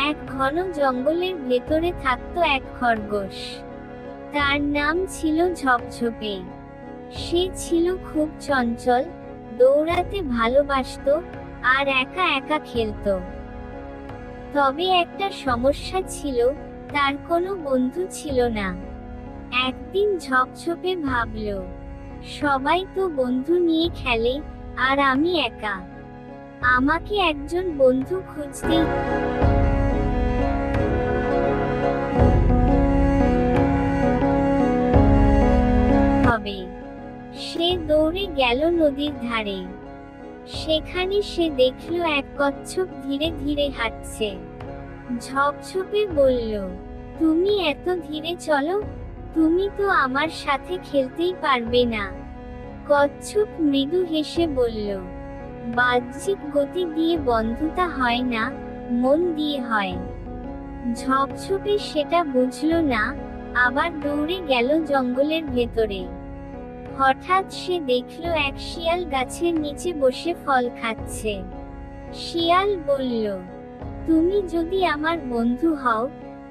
এক ঘন জঙ্গলের ভেতরে থাকতো এক খরগোশ। তার নাম ছিল ঝপঝপে। সে ছিল খুব চঞ্চল, দৌড়াতে ভালোবাসতো আর একা একা খেলতো। তবে একটা সমস্যা ছিল, তার কোনো বন্ধু ছিল না। একদিন ঝপঝপে ভাবল, সবাই তো বন্ধু নিয়ে খেলে, আর আমি একা। আমাকে একজন বন্ধু খুঁজতেই হবে। সে দৌড়ে গেল নদীর ধারে। সেখানে সে দেখল এক কচ্ছপ ধীরে ধীরে হাঁটছে। ঝপঝপে বলল, তুমি এত ধীরে চলো, তুমি তো আমার সাথে খেলতেই পারবে না। কচ্ছপ মৃদু হেসে বলল, বাহ্যিক গতি দিয়ে বন্ধুতা হয় না, মন দিয়ে হয়। ঝপঝপে সেটা বুঝল না, আবার দৌড়ে গেল জঙ্গলের ভেতরে। হঠাৎ সে দেখল এক শিয়াল গাছের নিচে বসে ফল খাচ্ছে। শিয়াল বলল, তুমি যদি আমার বন্ধু হও,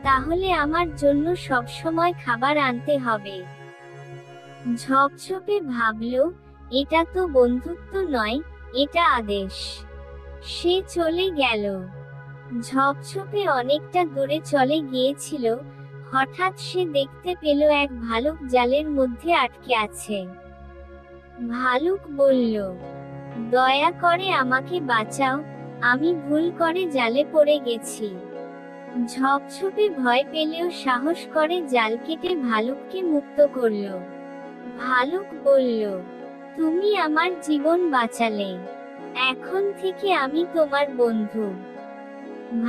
তাহলে আমার জন্য সবসময় খাবার আনতে হবে। ঝপঝপে ভাবল, এটা তো বন্ধুত্ব নয়, এটা আদেশ। সে চলে গেল। ঝপঝপে অনেকটা দূরে চলে গিয়েছিল, হঠাৎ সে দেখতে পেল এক ভালুক জালের মধ্যে আটকে আছে। ভালুক বলল, দয়া করে আমাকে বাঁচাও, আমি ভুল করে জালে পড়ে গেছি। ঝপঝপে ভয় পেলেও সাহস করে জাল কেটে ভালুককে মুক্ত করল। ভালুক বলল, তুমি আমার জীবন বাঁচালে, এখন থেকে আমি তোমার বন্ধু।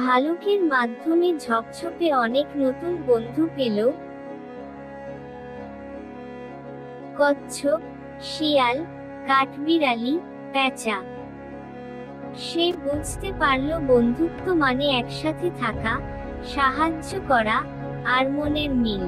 ভালুকের মাধ্যমে ঝপঝপে অনেক নতুন বন্ধু পেল। কচ্ছপ, শিয়াল, কাঠবিড়ালি, পেঁচা। সে বুঝতে পারল বন্ধুত্ব মানে একসাথে থাকা, সাহায্য করা আর মনের মিল।